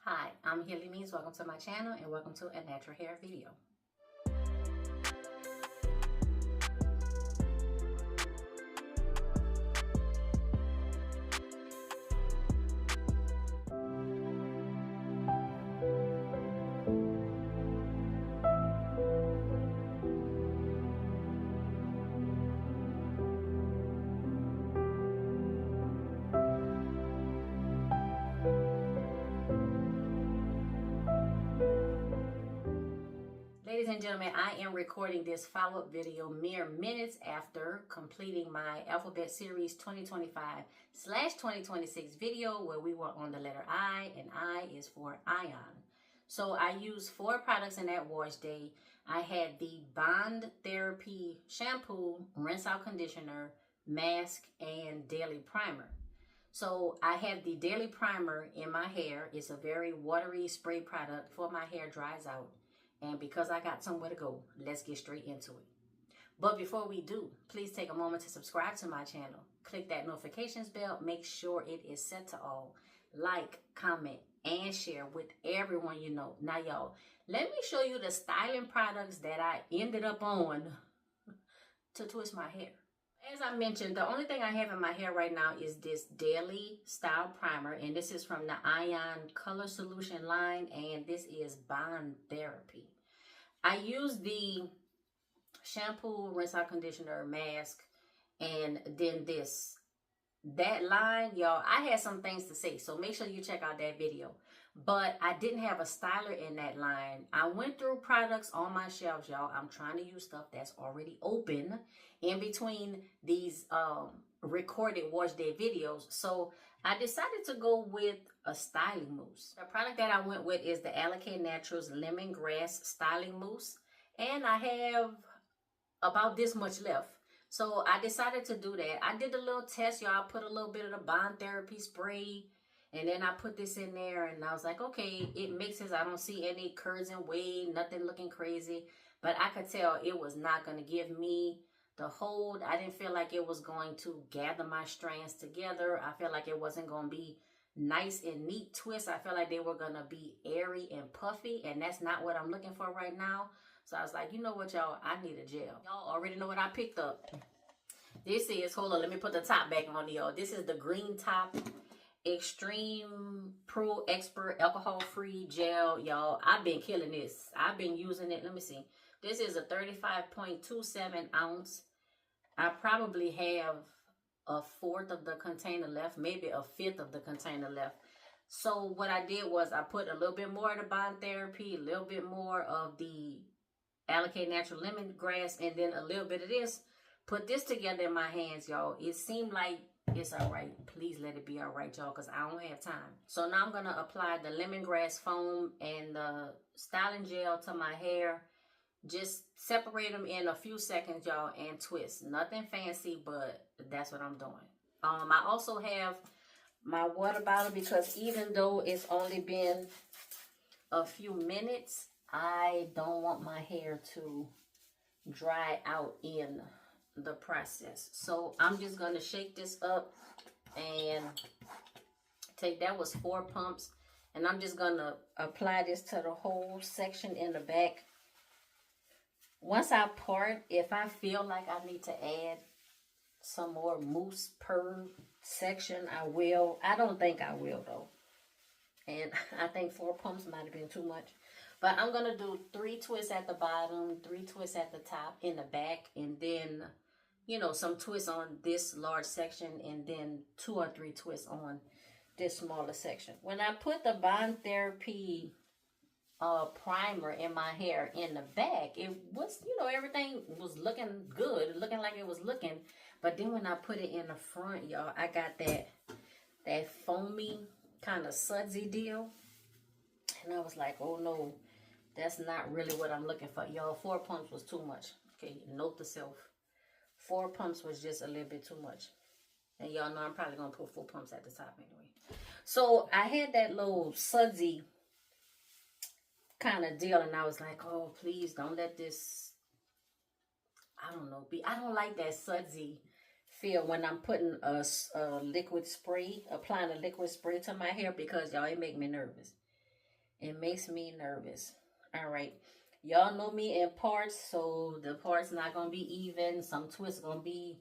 Hi, I'm HealyMeans. Welcome to my channel and welcome to a natural hair video. Ladies and gentlemen, I am recording this follow-up video mere minutes after completing my Alphabet Series 2025/2026 video where we were on the letter I, and I is for ion. So I used 4 products in that wash day. I had the Bond Therapy shampoo, rinse out conditioner, mask, and daily primer. So I have the daily primer in my hair. It's a very watery spray product for my hair dries out. And because I got somewhere to go, let's get straight into it. But before we do, please take a moment to subscribe to my channel. Click that notifications bell. Make sure it is set to all. Like, comment, and share with everyone you know. Now, y'all, let me show you the styling products that I ended up on to twist my hair. As I mentioned, the only thing I have in my hair right now is this Daily Style Primer. And this is from the Ion Color Solution line. And this is Bond Therapy. I use the shampoo, rinse out conditioner, mask, and then this. That line, y'all, I had some things to say. So make sure you check out that video. But I didn't have a styler in that line. I went through products on my shelves, y'all. I'm trying to use stuff that's already open in between these recorded wash day videos. So I decided to go with a styling mousse. The product that I went with is the Alikay Naturals Lemongrass Styling Mousse. And I have about this much left. So I decided to do that. I did a little test, y'all. I put a little bit of the Bond Therapy spray. And then I put this in there. And I was like, okay, it mixes. I don't see any curds and wave. Nothing looking crazy. But I could tell it was not going to give me the hold. I didn't feel like it was going to gather my strands together. I felt like it wasn't going to be nice and neat twists. I felt like they were going to be airy and puffy. And that's not what I'm looking for right now. So I was like, you know what, y'all? I need a gel. Y'all already know what I picked up. This is, hold on, let me put the top back on, y'all. This is the Green Top Extreme Pro Expert Alcohol-Free Gel, y'all. I've been killing this. I've been using it. Let me see. This is a 35.27 ounce. I probably have a fourth of the container left, maybe a fifth of the container left. So what I did was I put a little bit more of the Bond Therapy, a little bit more of the Alikay Natural Lemongrass, and then a little bit of this. Put this together in my hands, y'all. It seemed like it's all right. Please let it be all right, y'all, because I don't have time. So now I'm going to apply the lemongrass foam and the styling gel to my hair. Just separate them in a few seconds, y'all, and twist. Nothing fancy, but that's what I'm doing. I also have my water bottle because even though it's only been a few minutes, I don't want my hair to dry out in the process. So I'm just going to shake this up and take, that was 4 pumps. And I'm just going to apply this to the whole section in the back. Once I part, if I feel like I need to add some more mousse per section, I will. I don't think I will, though. And I think 4 pumps might have been too much. But I'm going to do 3 twists at the bottom, 3 twists at the top, in the back, and then, you know, some twists on this large section, and then 2 or 3 twists on this smaller section. When I put the Bond Therapy primer in my hair in the back, it was, you know, everything was looking good, looking like it was looking. But then when I put it in the front, y'all, I got that foamy kind of sudsy deal. And I was like, oh no, that's not really what I'm looking for. Y'all, 4 pumps was too much. Okay, note to self. 4 pumps was just a little bit too much. And y'all know I'm probably going to put 4 pumps at the top anyway. So I had that little sudsy kind of deal. And I was like, oh, please don't let this, I don't know, I don't like that sudsy feel when I'm putting a liquid spray, applying a liquid spray to my hair, because y'all, it make me nervous. It makes me nervous. All right. Y'all know me in parts, so the parts not going to be even. Some twists going to be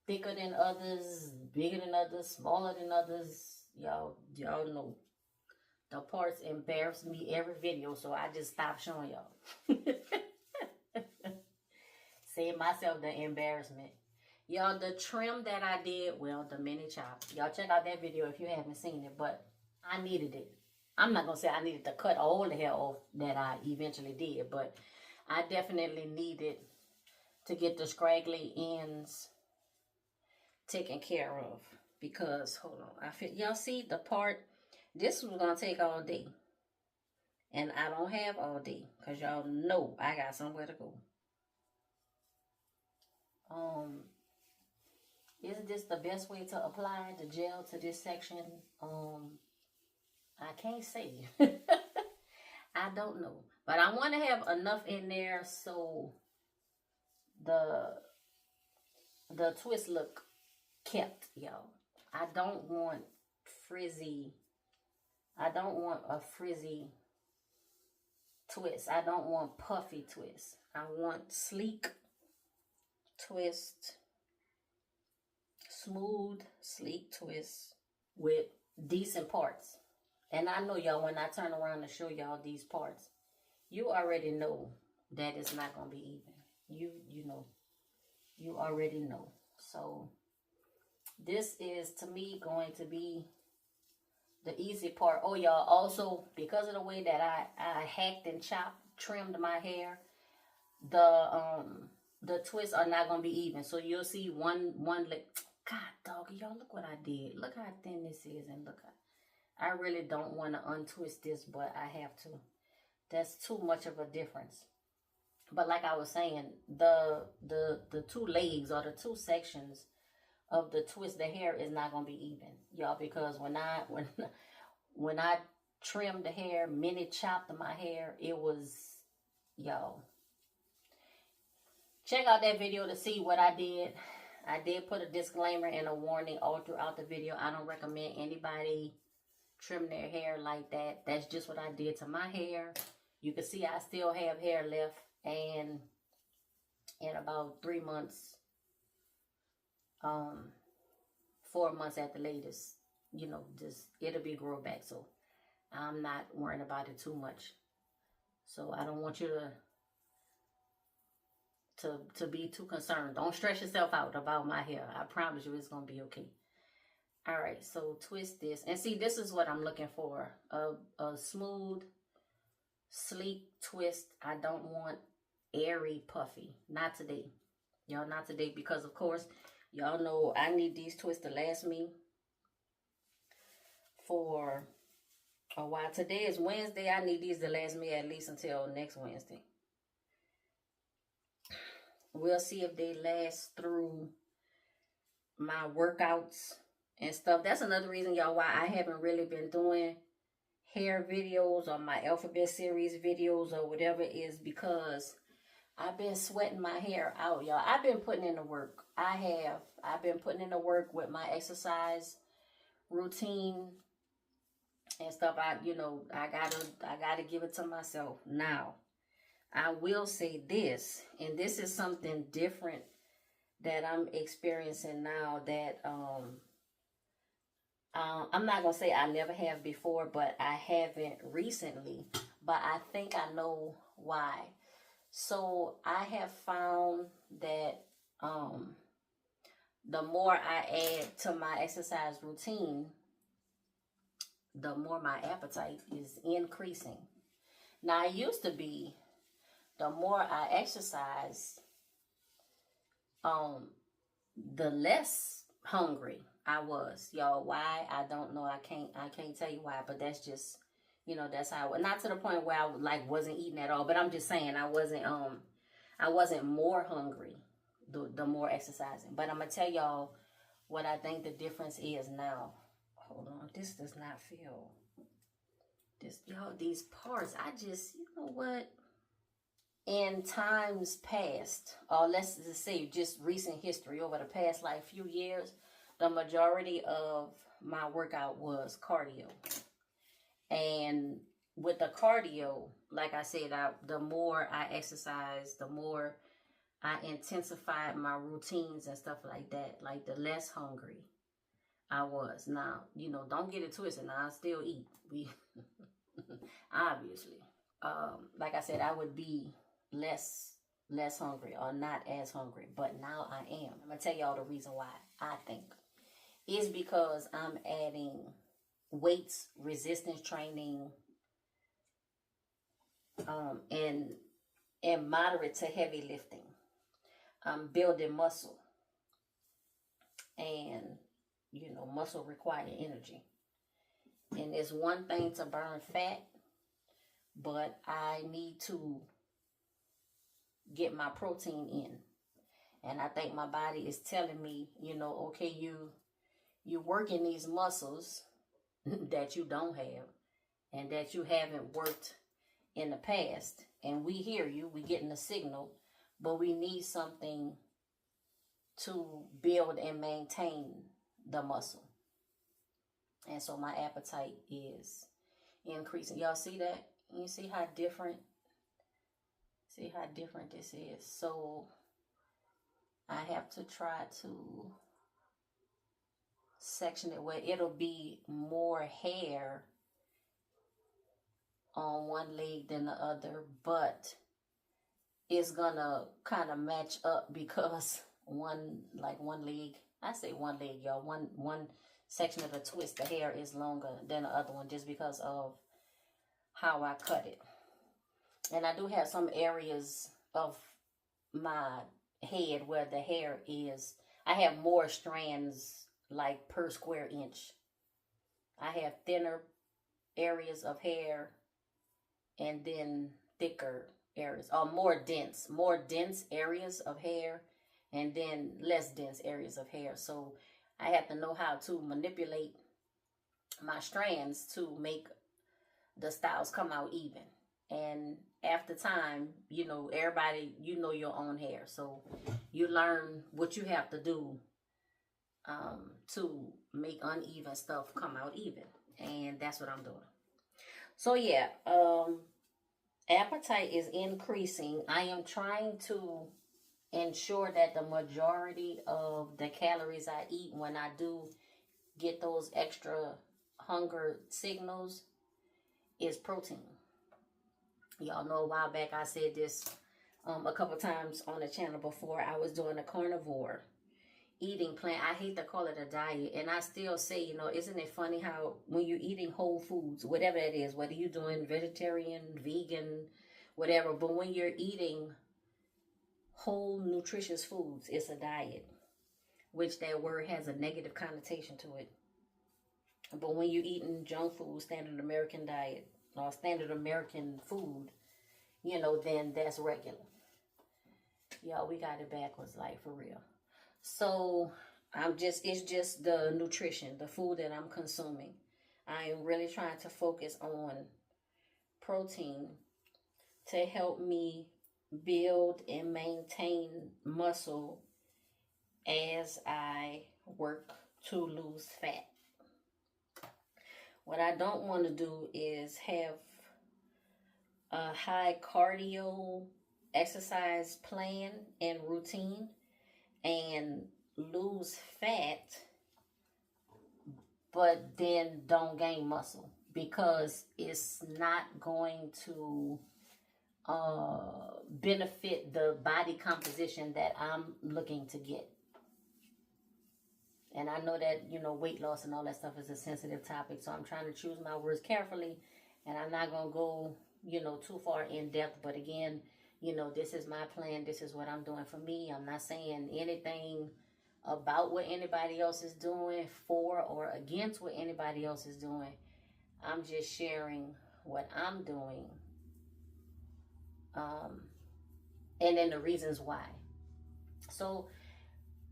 thicker than others, bigger than others, smaller than others. Y'all know. The parts embarrass me every video, so I just stopped showing y'all. Save myself the embarrassment. Y'all, the trim that I did, well, the mini chop. Y'all check out that video if you haven't seen it, but I needed it. I'm not going to say I needed to cut all the hair off that I eventually did, but I definitely needed to get the scraggly ends taken care of. Because, hold on, y'all see the part, this was going to take all day. And I don't have all day, because y'all know I got somewhere to go. Is this the best way to apply the gel to this section? I can't say. I don't know. But I want to have enough in there so the twist look kept, y'all. I don't want frizzy. I don't want a frizzy twist. I don't want puffy twist. I want sleek twist. Smooth, sleek twist with decent parts. And I know y'all, when I turn around to show y'all these parts, you already know that it's not going to be even. You know. You already know. So, this is, to me, going to be the easy part. Oh, y'all, also, because of the way that I hacked and trimmed my hair, the twists are not going to be even. So, you'll see one lip. God, doggy, y'all, look what I did. Look how thin this is, and look how... I really don't want to untwist this, but I have to. That's too much of a difference. But like I was saying, the two legs or the two sections of the twist, the hair is not going to be even, y'all, because when I trimmed the hair, mini chopped my hair, it was, y'all. Check out that video to see what I did. I did put a disclaimer and a warning all throughout the video. I don't recommend anybody trim their hair like that. That's just what I did to my hair. You can see I still have hair left, and in about 3 months, 4 months at the latest, you know, just it'll be grow back. So I'm not worrying about it too much. So I don't want you to be too concerned. Don't stress yourself out about my hair. I promise you it's gonna be okay. All right, so twist this. And see, this is what I'm looking for. A smooth, sleek twist. I don't want airy, puffy. Not today. Y'all, not today. Because, of course, y'all know I need these twists to last me for a while. Today is Wednesday. I need these to last me at least until next Wednesday. We'll see if they last through my workouts and stuff. That's another reason, y'all, why I haven't really been doing hair videos or my alphabet series videos or whatever, is because I've been sweating my hair out, y'all. I've been putting in the work. I've been putting in the work with my exercise routine and stuff. I gotta give it to myself. Now, I will say this, and this is something different that I'm experiencing now that I'm not going to say I never have before, but I haven't recently. But I think I know why. So I have found that the more I add to my exercise routine, the more my appetite is increasing. Now, it used to be the more I exercise, the less hungry I was. Y'all, why? I don't know. I can't tell you why, but that's just, you know, that's how, not to the point where I wasn't eating at all, but I'm just saying I wasn't more hungry the more exercising. But I'm gonna tell y'all what I think the difference is now. Hold on, this does not feel this, y'all, these parts. I just, you know what? In times past, or let's just say just recent history, over the past like few years, the majority of my workout was cardio. And with the cardio, like I said, the more I exercise, the more I intensified my routines and stuff like that, like the less hungry I was. Now, don't get it twisted. Now, I still eat. We obviously. Like I said, I would be less hungry or not as hungry, but now I am. I'm gonna tell y'all the reason why I think is because I'm adding weights, resistance training, and moderate to heavy lifting. I'm building muscle, and muscle requires energy, and it's one thing to burn fat, but I need to get my protein in. And I think my body is telling me, okay, you're working these muscles that you don't have and that you haven't worked in the past. And we hear you, we getting the signal, but we need something to build and maintain the muscle. And so my appetite is increasing. Y'all see that? You see how different this is? So I have to try to section it where it'll be more hair on one leg than the other, but it's gonna kind of match up because one leg, I say one leg, y'all, one section of the twist, the hair is longer than the other one just because of how I cut it. And I do have some areas of my head where the hair is, I have more strands like per square inch. I have thinner areas of hair and then thicker areas, or more dense areas of hair and then less dense areas of hair. So I have to know how to manipulate my strands to make the styles come out even. And after time, everybody, your own hair. So you learn what you have to do to make uneven stuff come out even. And that's what I'm doing. So yeah, appetite is increasing. I am trying to ensure that the majority of the calories I eat when I do get those extra hunger signals is protein. Y'all know a while back I said this a couple times on the channel before. I was doing a carnivore eating plan. I hate to call it a diet, and I still say, isn't it funny how when you're eating whole foods, whatever that is, whether you're doing vegetarian, vegan, whatever, but when you're eating whole nutritious foods, it's a diet, which that word has a negative connotation to it. But when you're eating junk food, standard American diet, or standard American food, then that's regular. Y'all, we got it backwards, like for real. So it's just the nutrition, the food that I'm consuming. I am really trying to focus on protein to help me build and maintain muscle as I work to lose fat. What I don't want to do is have a high cardio exercise plan and routine and lose fat, but then don't gain muscle, because it's not going to benefit the body composition that I'm looking to get. And I know that, weight loss and all that stuff is a sensitive topic, so I'm trying to choose my words carefully, and I'm not going to go, too far in depth. But again, this is my plan. This is what I'm doing for me. I'm not saying anything about what anybody else is doing for or against what anybody else is doing. I'm just sharing what I'm doing. And then the reasons why. So,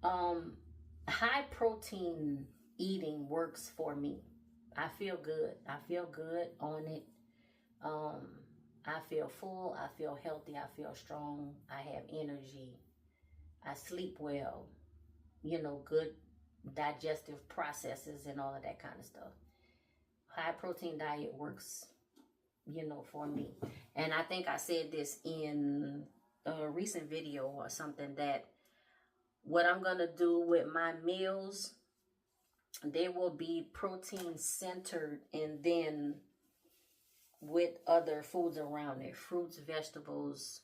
high protein eating works for me. I feel good. I feel good on it. I feel full. I feel healthy. I feel strong. I have energy. I sleep well. Good digestive processes and all of that kind of stuff. High protein diet works you know, for me. And I think I said this in a recent video or something, that what I'm going to do with my meals, they will be protein centered, and then with other foods around it, fruits, vegetables,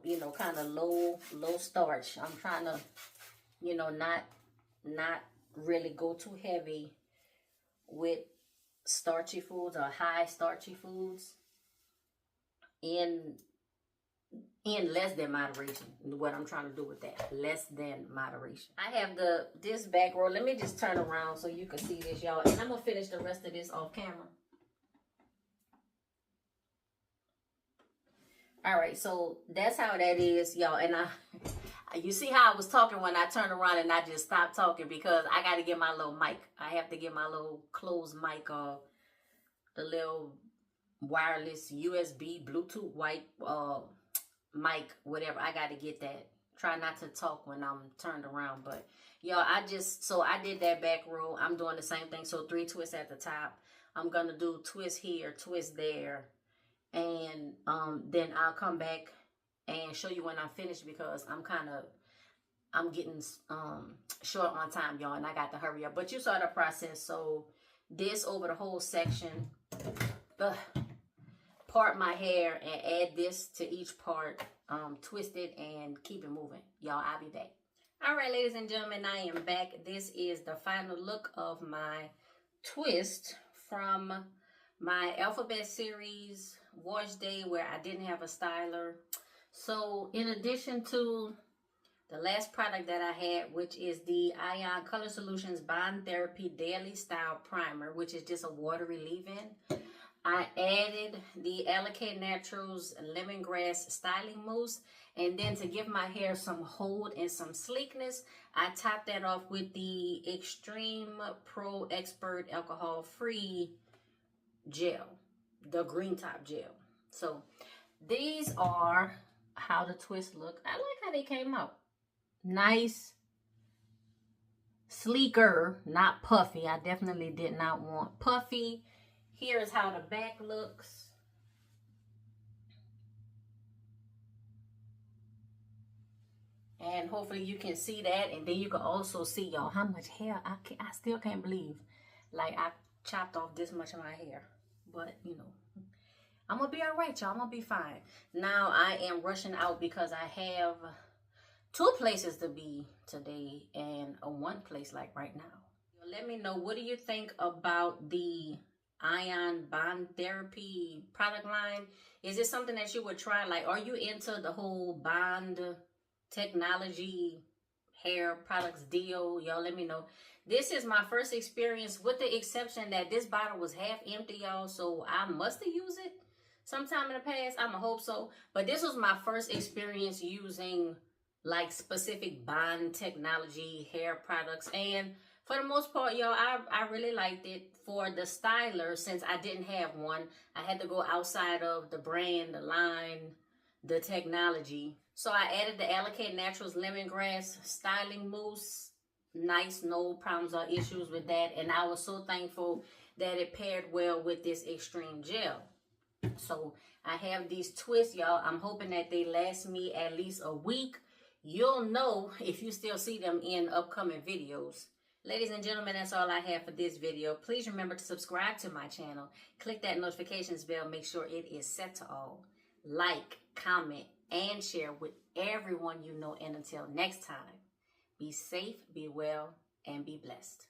you know, kind of low starch. I'm trying to, you know, not really go too heavy with starchy foods or high starchy foods, in less than moderation. What I'm trying to do with that, less than moderation. I have this back roll. Let me just turn around so you can see this, y'all, and I'm gonna finish the rest of this off camera. All right, so that's how that is, y'all. And you see how I was talking when I turned around and I just stopped talking, because I got to get my little mic. I have to get my little closed mic, the little wireless USB Bluetooth white mic, whatever. I got to get that. Try not to talk when I'm turned around. But y'all, I did that back row. I'm doing the same thing. So 3 twists at the top. I'm going to do twist here, twist there. And then I'll come back and show you when I'm finished, because I'm getting short on time, y'all, and I got to hurry up. But you saw the process. So this over the whole section, part my hair and add this to each part, twist it and keep it moving. Y'all, I'll be back. All right, ladies and gentlemen, I am back. This is the final look of my twist from my alphabet series wash day, where I didn't have a styler. So in addition to the last product that I had, which is the Ion Color Solutions Bond Therapy Daily Style Primer, which is just a watery leave-in, I added the Alikay Naturals Lemongrass Styling Mousse. And then to give my hair some hold and some sleekness, I topped that off with the Xtreme Pro Expert Alcohol Free Gel, the green top gel. So these are how the twists look. I like how they came out. Nice, sleeker, not puffy. I definitely did not want puffy. Here's how the back looks. And hopefully you can see that. And then you can also see, y'all, how much hair. I still can't believe, like, I chopped off this much of my hair. But, you know, I'm going to be all right, y'all. I'm going to be fine. Now, I am rushing out because I have 2 places to be today and a 1 place, like, right now. Let me know, what do you think about the Ion Bond Therapy product line? Is it something that you would try? Like, are you into the whole bond technology hair products deal? Y'all, let me know. This is my first experience, with the exception that this bottle was half empty, y'all. So I must have used it sometime in the past. I'ma hope so. But this was my first experience using like specific bond technology hair products. And for the most part, y'all, I really liked it. For the styler, since I didn't have one, I had to go outside of the brand, the line, the technology. So I added the Alikay Naturals Lemongrass Styling Mousse. Nice, no problems or issues with that. And I was so thankful that it paired well with this Xtreme gel. So I have these twists, y'all. I'm hoping that they last me at least a week. You'll know if you still see them in upcoming videos. Ladies and gentlemen, that's all I have for this video. Please remember to subscribe to my channel. Click that notifications bell. Make sure it is set to all. Like, comment, and share with everyone you know. And until next time, be safe, be well, and be blessed.